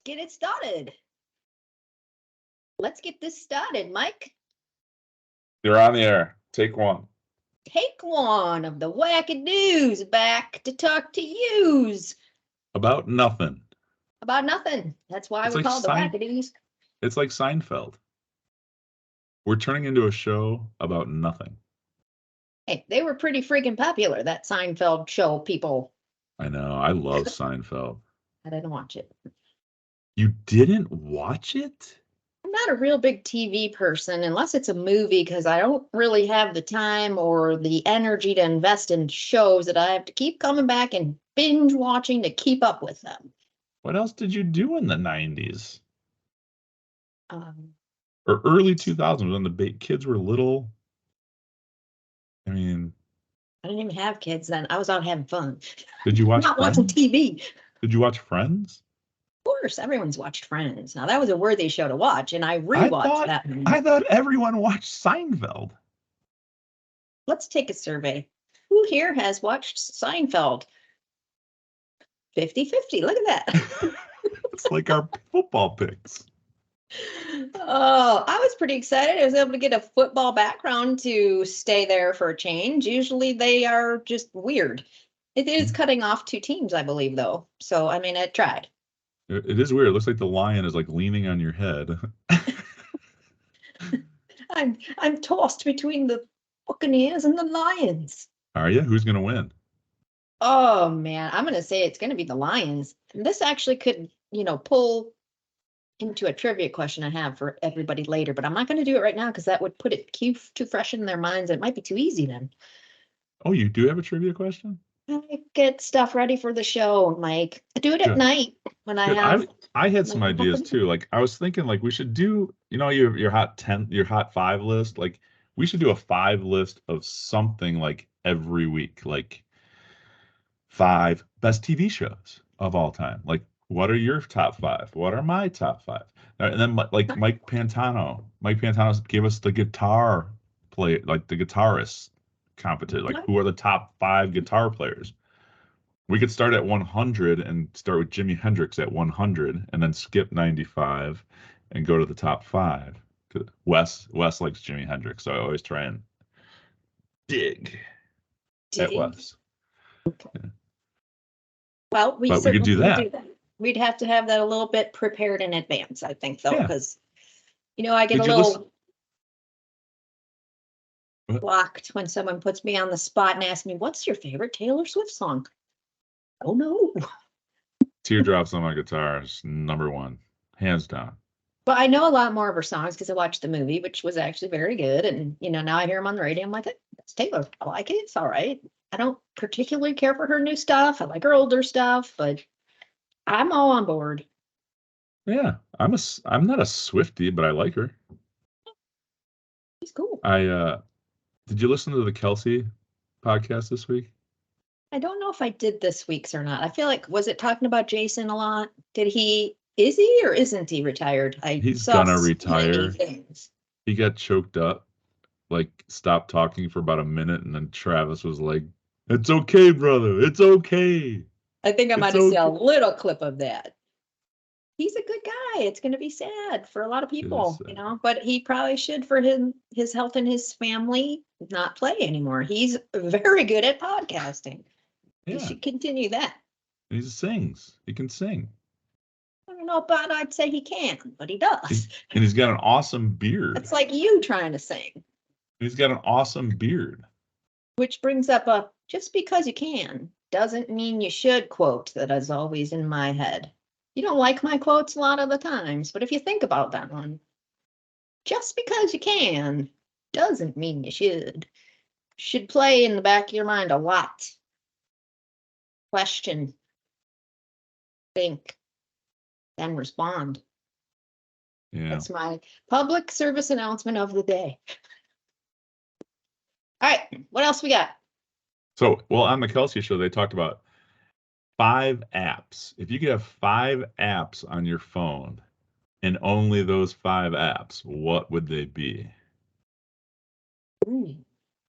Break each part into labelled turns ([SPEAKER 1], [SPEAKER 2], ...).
[SPEAKER 1] get it started. Let's get this started, Mike.
[SPEAKER 2] You're on the air. Take one.
[SPEAKER 1] Take one of the Wackadoos back to talk to yous.
[SPEAKER 2] About nothing.
[SPEAKER 1] About nothing. That's why
[SPEAKER 2] It's
[SPEAKER 1] we
[SPEAKER 2] like
[SPEAKER 1] call it the Wackadoos.
[SPEAKER 2] It's like Seinfeld. We're turning into a show about nothing.
[SPEAKER 1] Hey, they were pretty freaking popular, that Seinfeld show, people.
[SPEAKER 2] I know. I love Seinfeld.
[SPEAKER 1] I didn't watch it.
[SPEAKER 2] You didn't watch it?
[SPEAKER 1] I'm not a real big TV person unless it's a movie because I don't really have the time or the energy to invest in shows that I have to keep coming back and binge watching to keep up with them.
[SPEAKER 2] What else did you do in the 90s?
[SPEAKER 1] Um,
[SPEAKER 2] Or early 2000s when the kids were little? I mean,
[SPEAKER 1] I didn't even have kids then. I was out having fun.
[SPEAKER 2] did you watch
[SPEAKER 1] Not
[SPEAKER 2] Friends?
[SPEAKER 1] watching TV.
[SPEAKER 2] Did you watch Friends?
[SPEAKER 1] Of course, everyone's watched Friends. Now, that was a worthy show to watch, and I rewatched that.
[SPEAKER 2] I thought everyone watched Seinfeld.
[SPEAKER 1] Let's take a survey. Who here has watched Seinfeld? 50-50. Look at that.
[SPEAKER 2] It's like our football picks.
[SPEAKER 1] Oh, I was pretty excited. I was able to get a football background to stay there for a change. Usually they are just weird. It is cutting off two teams, I believe, though. So, I mean, it tried.
[SPEAKER 2] It is weird. It looks like the lion is like leaning on your head.
[SPEAKER 1] I'm tossed between the Buccaneers and the Lions.
[SPEAKER 2] Are you? Who's going to win?
[SPEAKER 1] Oh man, I'm gonna say it's gonna be the Lions. And this actually could, pull into a trivia question I have for everybody later, but I'm not gonna do it right now because that would put it too fresh in their minds. It might be too easy then.
[SPEAKER 2] Oh, you do have a trivia question?
[SPEAKER 1] I get stuff ready for the show, Mike. I do it at night when I
[SPEAKER 2] Good.
[SPEAKER 1] have.
[SPEAKER 2] I had some ideas too. Like I was thinking, like we should do, your hot 5 list. Like we should do a 5 list of something like every week, like 5 best TV shows of all time. Like what are your top 5? What are my top 5? And then like Mike Pantano gave us the guitar play, like the guitarist competition. Like who are the top 5 guitar players? We could start at 100 and start with Jimi Hendrix at 100 and then skip 95 and go to the top 5. Wes likes Jimi Hendrix, so I always try and dig. At Wes.
[SPEAKER 1] Yeah. Well, we
[SPEAKER 2] could do that.
[SPEAKER 1] We'd have to have that a little bit prepared in advance, I think, though, because I get a little blocked when someone puts me on the spot and asks me, "What's your favorite Taylor Swift song?" Oh no.
[SPEAKER 2] Teardrops on My Guitar is #1, hands down.
[SPEAKER 1] But I know a lot more of her songs because I watched the movie, which was actually very good. And, now I hear them on the radio. I'm like, that's Taylor. I like it. It's all right. I don't particularly care for her new stuff. I like her older stuff, but I'm all on board.
[SPEAKER 2] Yeah, I'm not a Swiftie, but I like her.
[SPEAKER 1] She's cool.
[SPEAKER 2] Did you listen to the Kelsey podcast this week?
[SPEAKER 1] I don't know if I did this week's or not. I feel like, was it talking about Jason a lot? Is he or isn't he retired?
[SPEAKER 2] He's gonna retire. He got choked up, like stopped talking for about a minute, and then Travis was like, "It's okay, brother. It's okay."
[SPEAKER 1] I think I might have seen a little clip of that. He's a good guy. It's going to be sad for a lot of people, but he probably should, for his health and his family, not play anymore. He's very good at podcasting. Yeah. He should continue that.
[SPEAKER 2] He sings. He can sing.
[SPEAKER 1] I don't know about I'd say he can, but he does.
[SPEAKER 2] And he's got an awesome beard.
[SPEAKER 1] It's like you trying to sing.
[SPEAKER 2] He's got an awesome beard.
[SPEAKER 1] Which brings up just because you can doesn't mean you should quote that is always in my head. You don't like my quotes a lot of the times, but if you think about that one, just because you can doesn't mean you should. Should play in the back of your mind a lot. Question, think, then respond. Yeah. That's my public service announcement of the day. All right, what else we got?
[SPEAKER 2] So, on the Kelsey show, they talked about 5 apps. If you could have 5 apps on your phone and only those 5 apps, what would they be?
[SPEAKER 1] Ooh,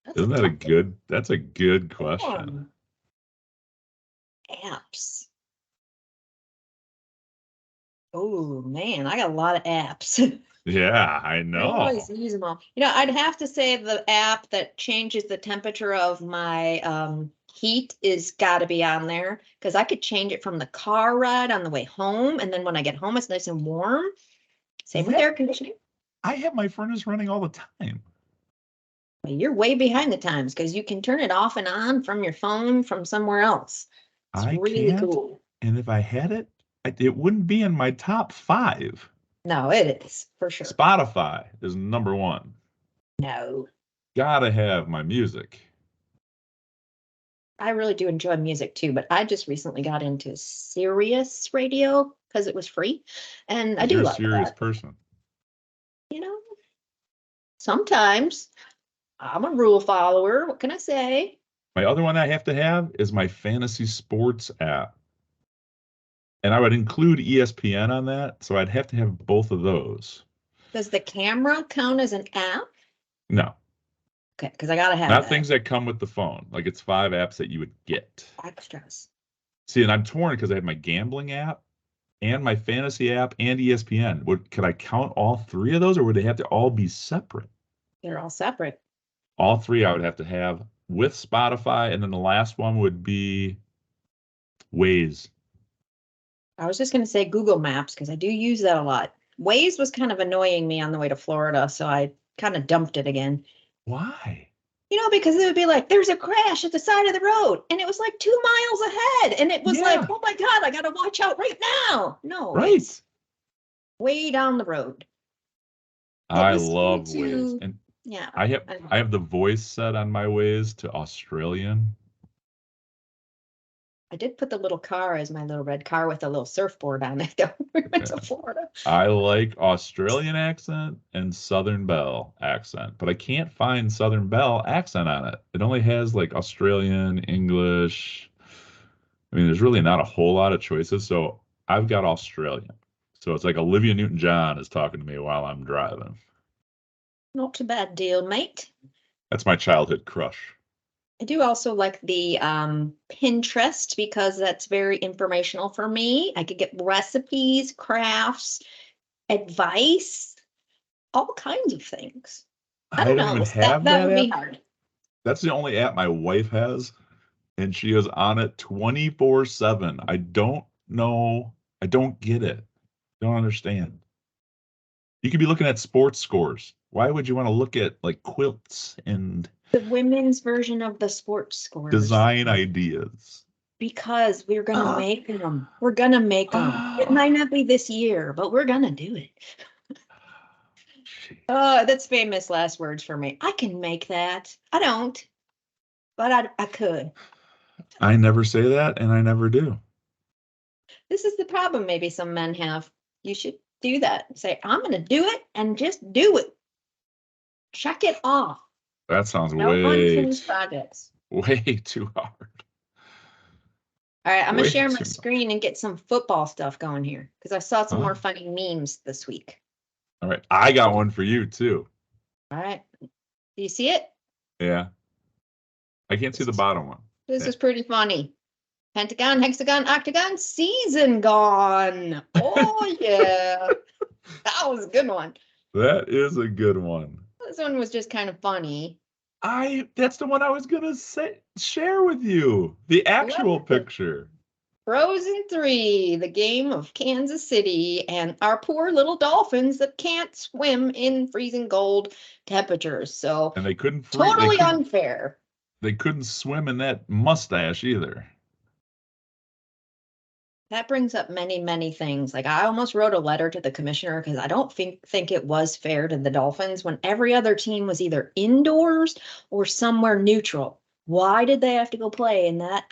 [SPEAKER 2] that's a good question.
[SPEAKER 1] Apps. Oh man, I got a lot of apps.
[SPEAKER 2] Yeah, I
[SPEAKER 1] I always
[SPEAKER 2] know.
[SPEAKER 1] use them all. I'd have to say the app that changes the temperature of my heat is got to be on there because I could change it from the car ride on the way home, and then when I get home, it's nice and warm. Same with
[SPEAKER 2] That
[SPEAKER 1] air conditioning.
[SPEAKER 2] I have my furnace running all the time.
[SPEAKER 1] Well, you're way behind the times because you can turn it off and on from your phone from somewhere else. It's
[SPEAKER 2] I
[SPEAKER 1] really
[SPEAKER 2] can't,
[SPEAKER 1] cool.
[SPEAKER 2] and if I had it, it wouldn't be in my top five.
[SPEAKER 1] No, it is for sure.
[SPEAKER 2] Spotify is number one.
[SPEAKER 1] No,
[SPEAKER 2] Gotta have my music.
[SPEAKER 1] I really do enjoy music too, but I just recently got into Sirius radio because it was free, and I
[SPEAKER 2] Because
[SPEAKER 1] do
[SPEAKER 2] you're a
[SPEAKER 1] like
[SPEAKER 2] serious
[SPEAKER 1] that.
[SPEAKER 2] person.
[SPEAKER 1] You know, sometimes I'm a rule follower. What can I say?
[SPEAKER 2] My other one I have to have is my fantasy sports app. And I would include ESPN on that, so I'd have to have both of those.
[SPEAKER 1] Does the camera count as an app?
[SPEAKER 2] No,
[SPEAKER 1] Okay, because I gotta have
[SPEAKER 2] not
[SPEAKER 1] that.
[SPEAKER 2] things that come with the phone. Like it's 5 apps that you would get.
[SPEAKER 1] Extras.
[SPEAKER 2] See, and I'm torn because I have my gambling app and my fantasy app and ESPN. Could I count all three of those, or would they have to all be separate?
[SPEAKER 1] They're all separate.
[SPEAKER 2] All three I would have to have with Spotify, and then the last one would be Waze.
[SPEAKER 1] I was just gonna say Google Maps because I do use that a lot. Waze was kind of annoying me on the way to Florida, so I kind of dumped it again.
[SPEAKER 2] Why?
[SPEAKER 1] Because it would be like, there's a crash at the side of the road, and it was like 2 miles ahead, and it was like,
[SPEAKER 2] Yeah,
[SPEAKER 1] oh my God, I gotta watch out right now. No,
[SPEAKER 2] right.
[SPEAKER 1] it's way down the road. At
[SPEAKER 2] I
[SPEAKER 1] least you
[SPEAKER 2] love Waze,
[SPEAKER 1] to,
[SPEAKER 2] and
[SPEAKER 1] yeah.
[SPEAKER 2] I have
[SPEAKER 1] I don't
[SPEAKER 2] I
[SPEAKER 1] know.
[SPEAKER 2] have the voice set on my Waze to Australian.
[SPEAKER 1] I did put the little car as my little red car with a little surfboard on it, though. We went
[SPEAKER 2] Yeah.
[SPEAKER 1] to Florida.
[SPEAKER 2] I like Australian accent and Southern Belle accent, but I can't find Southern Belle accent on it. It only has like Australian, English. I mean, there's really not a whole lot of choices, so I've got Australian. So it's like Olivia Newton-John is talking to me while I'm driving.
[SPEAKER 1] Not a bad deal, mate.
[SPEAKER 2] That's my childhood crush.
[SPEAKER 1] I do also like the Pinterest because that's very informational for me. I could get recipes, crafts, advice, all kinds of things. I
[SPEAKER 2] I
[SPEAKER 1] don't
[SPEAKER 2] don't
[SPEAKER 1] know.
[SPEAKER 2] even
[SPEAKER 1] That
[SPEAKER 2] have
[SPEAKER 1] that
[SPEAKER 2] that
[SPEAKER 1] would be
[SPEAKER 2] app.
[SPEAKER 1] hard.
[SPEAKER 2] That's the only app my wife has, and she is on it 24/7. I don't know. I don't get it. Don't understand. You could be looking at sports scores. Why would you want to look at like quilts and
[SPEAKER 1] The women's version of the sports scores
[SPEAKER 2] design ideas?
[SPEAKER 1] because we're gonna
[SPEAKER 2] Uh,
[SPEAKER 1] make them. We're gonna make them. It
[SPEAKER 2] uh,
[SPEAKER 1] might not be this year, but we're gonna do it.
[SPEAKER 2] Gee.
[SPEAKER 1] That's famous last words for me. I can make that. I don't, but I could.
[SPEAKER 2] I never say that, and I never do.
[SPEAKER 1] This is the problem maybe some men have. You should do that. Say, I'm going to do it and just do it. Check it off.
[SPEAKER 2] That sounds
[SPEAKER 1] No unfinished projects.
[SPEAKER 2] way too hard.
[SPEAKER 1] All right, I'm going to
[SPEAKER 2] Way
[SPEAKER 1] share my
[SPEAKER 2] too much.
[SPEAKER 1] screen and get some football stuff going here because I saw some more
[SPEAKER 2] Oh,
[SPEAKER 1] funny memes this week.
[SPEAKER 2] all right. I got one for you too.
[SPEAKER 1] All right. Do you see it?
[SPEAKER 2] Yeah. I can't see
[SPEAKER 1] This
[SPEAKER 2] the
[SPEAKER 1] is,
[SPEAKER 2] bottom one.
[SPEAKER 1] this
[SPEAKER 2] Yeah.
[SPEAKER 1] is pretty funny. Pentagon, hexagon, octagon, season gone. Oh, yeah. That was a good one.
[SPEAKER 2] That is a good one.
[SPEAKER 1] This one was just kind of funny.
[SPEAKER 2] That's the one I was gonna share with you. The actual picture.
[SPEAKER 1] Frozen 3, the game of Kansas City, and our poor little dolphins that can't swim in freezing cold temperatures. So
[SPEAKER 2] And they couldn't
[SPEAKER 1] totally unfair.
[SPEAKER 2] they couldn't swim in that mustache either.
[SPEAKER 1] That brings up many, many things. Like I almost wrote a letter to the commissioner because I don't think it was fair to the Dolphins when every other team was either indoors or somewhere neutral. Why did they have to go play in that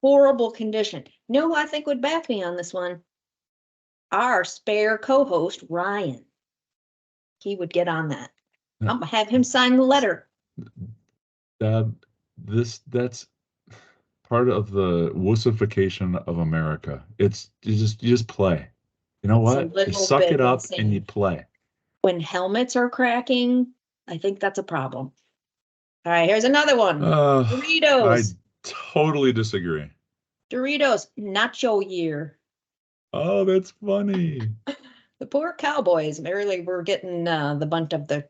[SPEAKER 1] horrible condition? You know who I think would back me on this one? Our spare co-host, Ryan. He would get on that.
[SPEAKER 2] No,
[SPEAKER 1] I'm gonna have him sign the letter.
[SPEAKER 2] Uh, that's part of the wussification of America. It's you just play. You know
[SPEAKER 1] It's a
[SPEAKER 2] what? You
[SPEAKER 1] little
[SPEAKER 2] suck it
[SPEAKER 1] bit
[SPEAKER 2] up and you
[SPEAKER 1] insane.
[SPEAKER 2] play.
[SPEAKER 1] When helmets are cracking, I think that's a problem. All right, here's another one.
[SPEAKER 2] I
[SPEAKER 1] Doritos.
[SPEAKER 2] totally disagree.
[SPEAKER 1] Doritos, nacho year.
[SPEAKER 2] Oh, that's funny.
[SPEAKER 1] The poor Cowboys barely were getting the bunt of the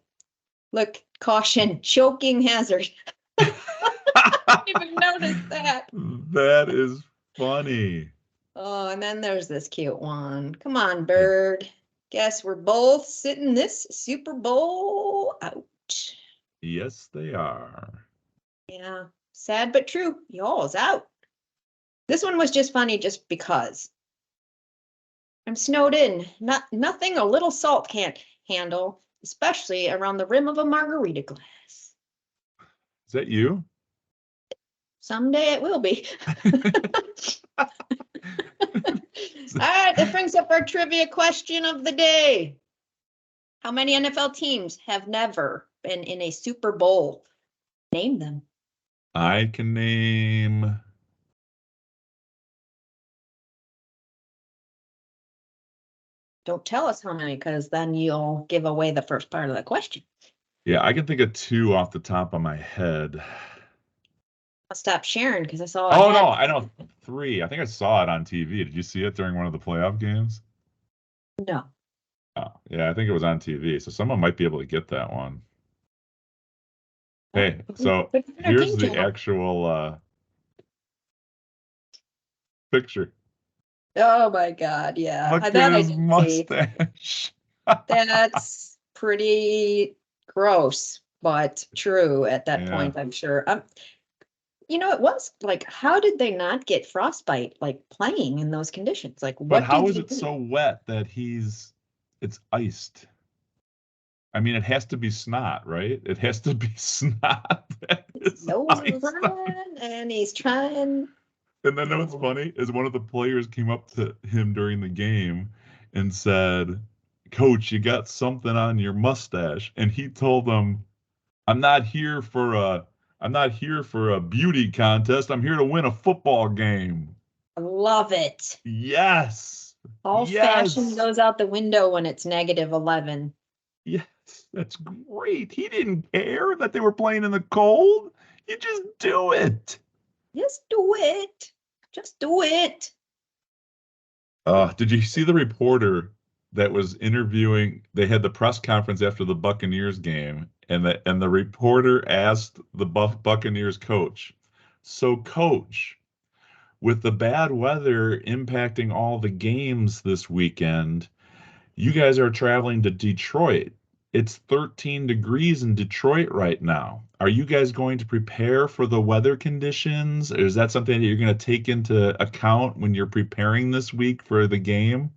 [SPEAKER 1] look, caution, choking hazard. I didn't even notice that.
[SPEAKER 2] That is funny.
[SPEAKER 1] Oh, and then there's this cute one. Come on, bird. Guess we're both sitting this Super Bowl out.
[SPEAKER 2] Yes, they are.
[SPEAKER 1] Yeah, sad but true. Y'all's out. This one was just funny just because. I'm snowed in. Nothing a little salt can't handle, especially around the rim of a margarita glass.
[SPEAKER 2] Is that you?
[SPEAKER 1] Someday it will be. All right, that brings up our trivia question of the day. How many NFL teams have never been in a Super Bowl? Name them.
[SPEAKER 2] I can name.
[SPEAKER 1] Don't tell us how many, because then you'll give away the first part of the question.
[SPEAKER 2] Yeah, I can think of 2 off the top of my head.
[SPEAKER 1] I'll stop sharing because I saw
[SPEAKER 2] Oh
[SPEAKER 1] a
[SPEAKER 2] no,
[SPEAKER 1] head.
[SPEAKER 2] I know 3. I think I saw it on TV. Did you see it during one of the playoff games?
[SPEAKER 1] No.
[SPEAKER 2] Oh, yeah, I think it was on TV. So someone might be able to get that one.
[SPEAKER 1] Oh,
[SPEAKER 2] Hey, so
[SPEAKER 1] put it on our
[SPEAKER 2] here's
[SPEAKER 1] team
[SPEAKER 2] the
[SPEAKER 1] channel.
[SPEAKER 2] actual picture.
[SPEAKER 1] Oh my God, yeah.
[SPEAKER 2] Look
[SPEAKER 1] That
[SPEAKER 2] at
[SPEAKER 1] I
[SPEAKER 2] his
[SPEAKER 1] did see.
[SPEAKER 2] mustache.
[SPEAKER 1] That's pretty gross, but true at that
[SPEAKER 2] Yeah.
[SPEAKER 1] point, I'm sure. It was like, how did they not get frostbite, like playing in those conditions? Like,
[SPEAKER 2] But
[SPEAKER 1] what
[SPEAKER 2] how
[SPEAKER 1] did
[SPEAKER 2] is
[SPEAKER 1] they
[SPEAKER 2] it
[SPEAKER 1] do?
[SPEAKER 2] so wet that it's iced? I mean, it has to be snot, right? It has to be snot that
[SPEAKER 1] His
[SPEAKER 2] is
[SPEAKER 1] nose is
[SPEAKER 2] iced.
[SPEAKER 1] running, and he's trying.
[SPEAKER 2] And then what's funny is one of the players came up to him during the game and said, "Coach, you got something on your mustache." And he told them, "I'm not here for a beauty contest. I'm here to win a football game."
[SPEAKER 1] Love it.
[SPEAKER 2] Yes.
[SPEAKER 1] All fashion
[SPEAKER 2] Yes.
[SPEAKER 1] goes out the window when it's -11.
[SPEAKER 2] Yes. That's great. He didn't care that they were playing in the cold. You just do it.
[SPEAKER 1] Just do it. Just do it.
[SPEAKER 2] Did you see the reporter that was interviewing? They had the press conference after the Buccaneers game, and the reporter asked the Buccaneers coach, "So, coach, with the bad weather impacting all the games this weekend, you guys are traveling to Detroit. It's 13 degrees in Detroit right now. Are you guys going to prepare for the weather conditions? Or is that something that you're going to take into account when you're preparing this week for the game?"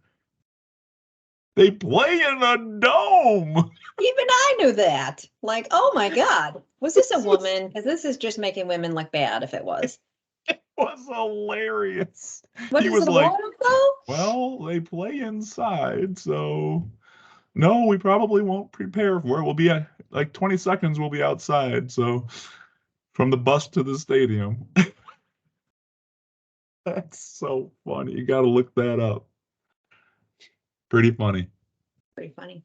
[SPEAKER 2] They play in a dome.
[SPEAKER 1] Even I knew that. Like, oh my God, was this a
[SPEAKER 2] This was,
[SPEAKER 1] woman? Because this is just making women look bad if it was.
[SPEAKER 2] was hilarious.
[SPEAKER 1] What
[SPEAKER 2] He
[SPEAKER 1] is
[SPEAKER 2] was
[SPEAKER 1] it, a
[SPEAKER 2] like,
[SPEAKER 1] water though?
[SPEAKER 2] "Well, they play inside, so no, we probably won't prepare for it. We'll be at like 20 seconds, we'll be outside. So from the bus to the stadium." That's so funny. You got to look that up. Pretty funny.
[SPEAKER 1] Pretty funny.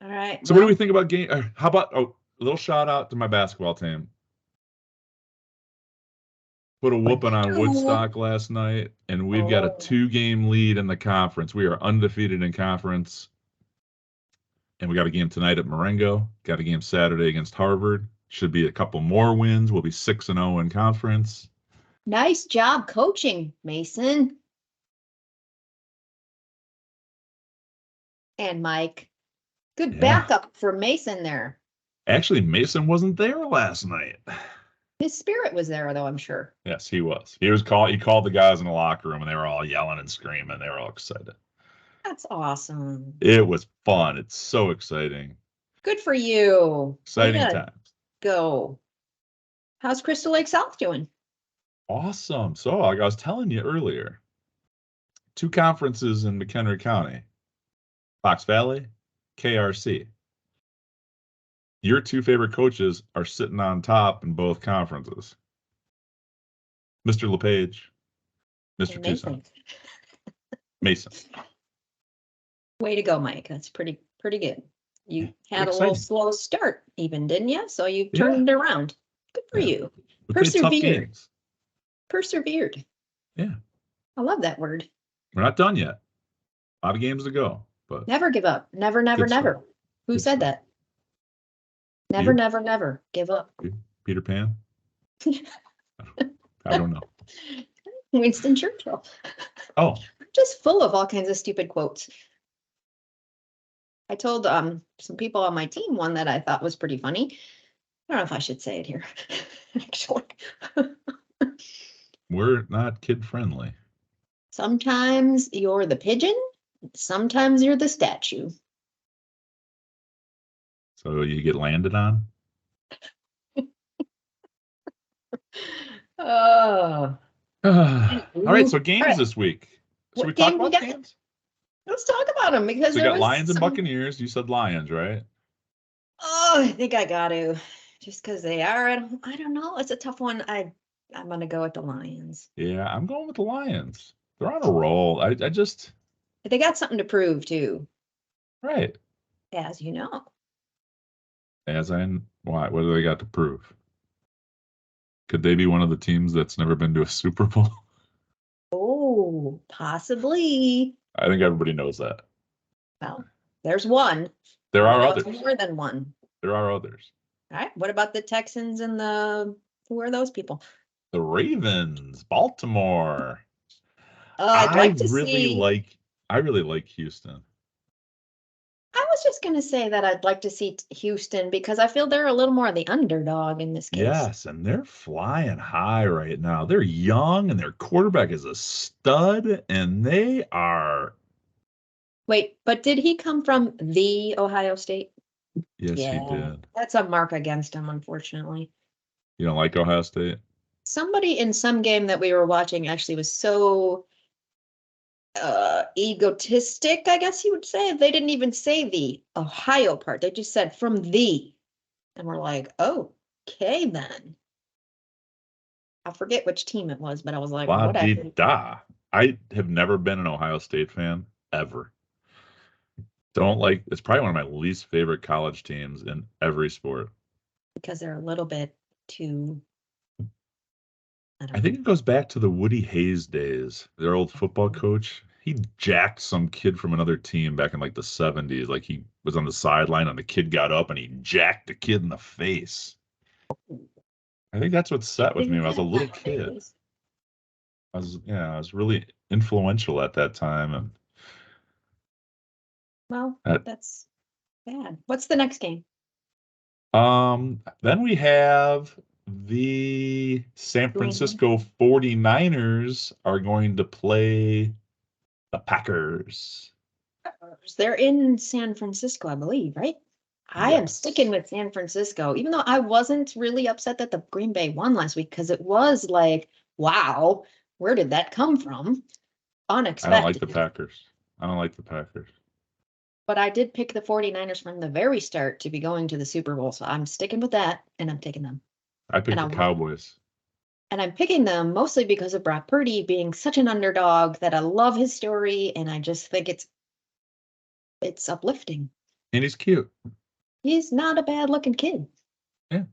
[SPEAKER 1] All right.
[SPEAKER 2] So what do
[SPEAKER 1] Well,
[SPEAKER 2] we think about game? How about a little shout out to my basketball team? Put a
[SPEAKER 1] what
[SPEAKER 2] whooping
[SPEAKER 1] you
[SPEAKER 2] on
[SPEAKER 1] do?
[SPEAKER 2] Woodstock last night, and we've got a
[SPEAKER 1] Oh,
[SPEAKER 2] 2-game lead in the conference. We are undefeated in conference, and we got a game tonight at Marengo. Got a game Saturday against Harvard. Should be a couple more wins. We'll be 6-0 in conference.
[SPEAKER 1] nice job coaching, Mason and Mike. Good
[SPEAKER 2] Yeah.
[SPEAKER 1] backup for Mason there.
[SPEAKER 2] Actually, Mason wasn't there last night.
[SPEAKER 1] His spirit was there, though, I'm sure.
[SPEAKER 2] Yes, he was. He called the guys in the locker room, and they were all yelling and screaming. They were all excited.
[SPEAKER 1] That's awesome.
[SPEAKER 2] It was fun. It's so exciting.
[SPEAKER 1] Good for you. Way
[SPEAKER 2] Exciting
[SPEAKER 1] to
[SPEAKER 2] times.
[SPEAKER 1] go. How's Crystal Lake South doing?
[SPEAKER 2] Awesome. So, like I was telling you earlier, 2 conferences in McHenry County, Fox Valley, KRC. Your 2 favorite coaches are sitting on top in both conferences. Mr. LePage, Mr.
[SPEAKER 1] And
[SPEAKER 2] Tucson,
[SPEAKER 1] Mason.
[SPEAKER 2] Mason.
[SPEAKER 1] Way to go, Mike. That's pretty good.
[SPEAKER 2] Yeah,
[SPEAKER 1] You had a little
[SPEAKER 2] exciting.
[SPEAKER 1] slow start even, didn't you? So you
[SPEAKER 2] Yeah,
[SPEAKER 1] turned it around. Good for
[SPEAKER 2] yeah.
[SPEAKER 1] you.
[SPEAKER 2] We played tough
[SPEAKER 1] Persevered.
[SPEAKER 2] games.
[SPEAKER 1] Persevered.
[SPEAKER 2] Yeah.
[SPEAKER 1] I love that word.
[SPEAKER 2] We're not done yet. A lot of games to go, but
[SPEAKER 1] Never give up. Never, never,
[SPEAKER 2] Good stuff.
[SPEAKER 1] never. Who
[SPEAKER 2] Good
[SPEAKER 1] said
[SPEAKER 2] stuff.
[SPEAKER 1] that? Never,
[SPEAKER 2] You?
[SPEAKER 1] never, never give up.
[SPEAKER 2] Peter Pan? I don't know.
[SPEAKER 1] Winston Churchill.
[SPEAKER 2] Oh,
[SPEAKER 1] Just full of all kinds of stupid quotes. I told some people on my team one that I thought was pretty funny. I don't know if I should say it here, actually.
[SPEAKER 2] we're not kid friendly.
[SPEAKER 1] Sometimes you're the pigeon, sometimes you're the statue.
[SPEAKER 2] So you get landed on?
[SPEAKER 1] Oh.
[SPEAKER 2] All right, so games
[SPEAKER 1] All right.
[SPEAKER 2] this week. Should
[SPEAKER 1] What
[SPEAKER 2] we talk
[SPEAKER 1] game we
[SPEAKER 2] about
[SPEAKER 1] got?
[SPEAKER 2] games?
[SPEAKER 1] Let's talk about them because
[SPEAKER 2] So we
[SPEAKER 1] there
[SPEAKER 2] got
[SPEAKER 1] was
[SPEAKER 2] Lions and
[SPEAKER 1] some...
[SPEAKER 2] Buccaneers. You said Lions, right?
[SPEAKER 1] Oh, I think I got to. Just because they are. I don't know. It's a tough one. I'm gonna go with the Lions.
[SPEAKER 2] Yeah, I'm going with the Lions. They're on a roll. I just
[SPEAKER 1] They got something to prove too,
[SPEAKER 2] right.
[SPEAKER 1] as you know.
[SPEAKER 2] As in why? What do they got to prove? Could they be one of the teams that's never been to a Super Bowl?
[SPEAKER 1] Oh, possibly.
[SPEAKER 2] I think everybody knows that.
[SPEAKER 1] Well, there's one.
[SPEAKER 2] There are
[SPEAKER 1] What about
[SPEAKER 2] others.
[SPEAKER 1] more than one?
[SPEAKER 2] There are others.
[SPEAKER 1] All right. What about the Texans and who are those people?
[SPEAKER 2] The Ravens, Baltimore.
[SPEAKER 1] I'd
[SPEAKER 2] I
[SPEAKER 1] like to
[SPEAKER 2] really
[SPEAKER 1] see.
[SPEAKER 2] like Houston.
[SPEAKER 1] I was just going to say that I'd like to see Houston because I feel they're a little more the underdog in this case.
[SPEAKER 2] Yes, and they're flying high right now. They're young and their quarterback is a stud and they are.
[SPEAKER 1] Wait, but did he come from the Ohio State?
[SPEAKER 2] Yes, he
[SPEAKER 1] Yeah,
[SPEAKER 2] did.
[SPEAKER 1] that's a mark against him, unfortunately.
[SPEAKER 2] You don't like Ohio State?
[SPEAKER 1] Somebody in some game that we were watching actually was so egotistic, I guess you would say. They didn't even say the Ohio part. They just said from the. And we're like, oh, okay then. I forget which team it was, but I was like,
[SPEAKER 2] La di
[SPEAKER 1] whatever.
[SPEAKER 2] da. I have never been an Ohio State fan ever. Don't like. It's probably one of my least favorite college teams in every sport.
[SPEAKER 1] Because they're a little bit too,
[SPEAKER 2] I think it goes back to the Woody Hayes days. Their old football
[SPEAKER 1] Mm-hmm.
[SPEAKER 2] coach. He jacked some kid from another team back in like the 70s. Like he was on the sideline and the kid got up and he jacked the kid in the face. I think that's what set with me when I was a little kid. I was really influential at that time. And
[SPEAKER 1] Well,
[SPEAKER 2] that,
[SPEAKER 1] that's bad. What's the next game?
[SPEAKER 2] then we have the San
[SPEAKER 1] Green.
[SPEAKER 2] Francisco 49ers are going to play the Packers.
[SPEAKER 1] They're in San Francisco, I believe, right? I am sticking with San Francisco, even though I wasn't really upset that the Green Bay won last week because it was like, wow, where did that come from?
[SPEAKER 2] I
[SPEAKER 1] Unexpected.
[SPEAKER 2] don't like the Packers. I don't like the Packers.
[SPEAKER 1] But I did pick the 49ers from the very start to be going to the Super Bowl, so I'm sticking with that, and I'm taking them.
[SPEAKER 2] I picked the Cowboys.
[SPEAKER 1] And I'm picking them mostly because of Brock Purdy being such an underdog that I love his story, and I just think it's uplifting.
[SPEAKER 2] And he's cute.
[SPEAKER 1] He's not a bad-looking kid.
[SPEAKER 2] Yeah.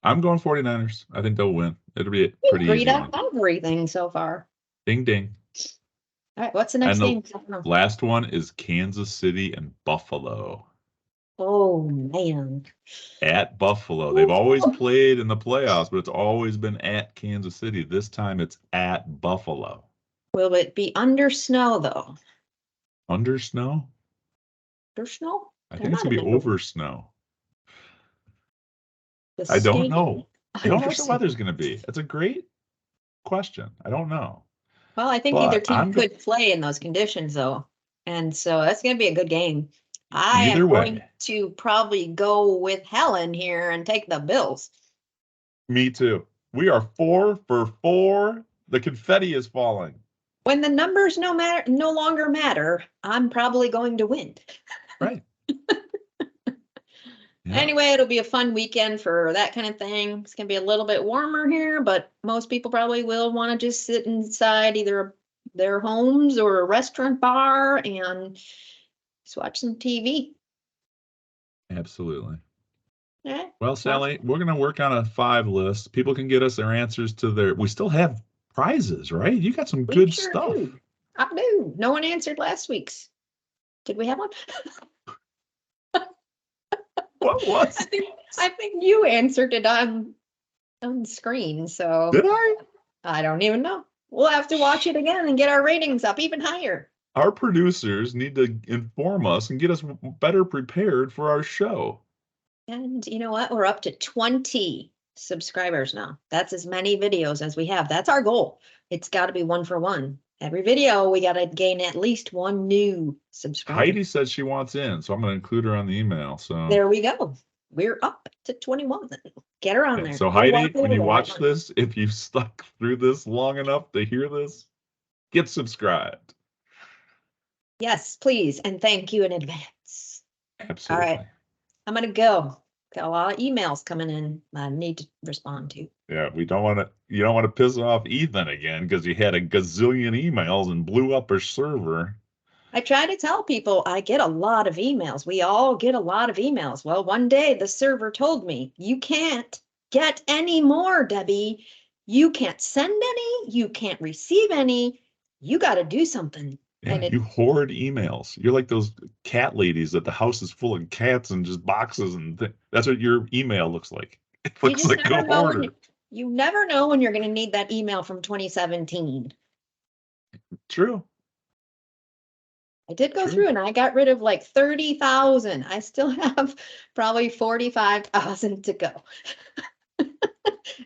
[SPEAKER 2] I'm going 49ers. I think they'll win. It'll be
[SPEAKER 1] We
[SPEAKER 2] pretty
[SPEAKER 1] agreed
[SPEAKER 2] easy.
[SPEAKER 1] on everything so far.
[SPEAKER 2] Ding, ding.
[SPEAKER 1] All right, what's the next game?
[SPEAKER 2] Last one is Kansas City and Buffalo.
[SPEAKER 1] Oh, man.
[SPEAKER 2] At Buffalo. They've always played in the playoffs, but it's always been at Kansas City. This time it's at Buffalo.
[SPEAKER 1] Will it be under snow, though?
[SPEAKER 2] Under snow?
[SPEAKER 1] Under snow?
[SPEAKER 2] I think it's going to be over snow.
[SPEAKER 1] The
[SPEAKER 2] I don't know.
[SPEAKER 1] stadium
[SPEAKER 2] I don't know what the
[SPEAKER 1] under
[SPEAKER 2] weather's going to be. That's a great question. I don't know.
[SPEAKER 1] Well, I think either team could play in those conditions, though. And so that's going to be a good game. I am going to probably go with Helen here and take the Bills.
[SPEAKER 2] Me too. We are 4 for 4. The confetti is falling.
[SPEAKER 1] When the numbers no longer matter, I'm probably going to win.
[SPEAKER 2] Right.
[SPEAKER 1] Yeah. Anyway, it'll be a fun weekend for that kind of thing. It's going to be a little bit warmer here, but most people probably will want to just sit inside either their homes or a restaurant bar and just watch some TV.
[SPEAKER 2] Absolutely.
[SPEAKER 1] Yeah.
[SPEAKER 2] Well, Sally, we're going to work on a 5 list. People can get us their answers to we still have prizes, right? You got some good stuff.
[SPEAKER 1] I do. No one answered last week's. Did we have one?
[SPEAKER 2] What was?
[SPEAKER 1] I think you answered it on screen, so
[SPEAKER 2] Did I?
[SPEAKER 1] I don't even know. We'll have to watch it again and get our ratings up even higher.
[SPEAKER 2] Our producers need to inform us and get us better prepared for our show.
[SPEAKER 1] And you know what? We're up to 20 subscribers now. That's as many videos as we have. That's our goal. It's got to be 1 for 1. Every video, we got to gain at least 1 new subscriber.
[SPEAKER 2] Heidi says she wants in, so I'm going to include her on the email. So
[SPEAKER 1] there we go. We're up to 21. Get her on
[SPEAKER 2] okay,
[SPEAKER 1] there.
[SPEAKER 2] so Heidi, when you watch this, if you stuck through this long enough to hear this, get subscribed.
[SPEAKER 1] Yes, please. And thank you in advance.
[SPEAKER 2] Absolutely.
[SPEAKER 1] All right. I'm going to go. Got a lot of emails coming in I need to respond to.
[SPEAKER 2] Yeah, you don't want to piss off Ethan again because he had a gazillion emails and blew up her server.
[SPEAKER 1] I try to tell people I get a lot of emails. We all get a lot of emails. Well, one day the server told me, you can't get any more, Debbie. You can't send any. You can't receive any. You got to do something.
[SPEAKER 2] Yeah, you hoard emails. You're like those cat ladies that the house is full of cats and just boxes and that's what your email looks like. It looks like a hoarder.
[SPEAKER 1] You never know when you're going to need that email from 2017.
[SPEAKER 2] True.
[SPEAKER 1] I did go through and I got rid of like 30,000. I still have probably 45,000 to go.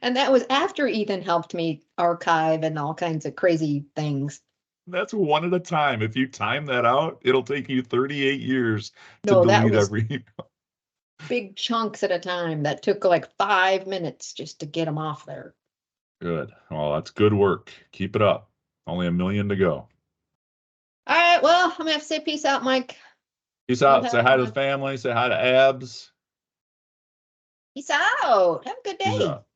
[SPEAKER 1] And that was after Ethan helped me archive and all kinds of crazy things.
[SPEAKER 2] That's one at a time. If you time that out, it'll take you 38 years to delete every email.
[SPEAKER 1] Big chunks at a time. That took like 5 minutes just to get them off there.
[SPEAKER 2] Good. Well, that's good work. Keep it up. Only 1 million to go.
[SPEAKER 1] All right. Well, I'm going to have to say peace out, Mike.
[SPEAKER 2] Peace out. Say hi to the family. Say hi to Abs.
[SPEAKER 1] Peace out. Have a good day.
[SPEAKER 2] Peace out.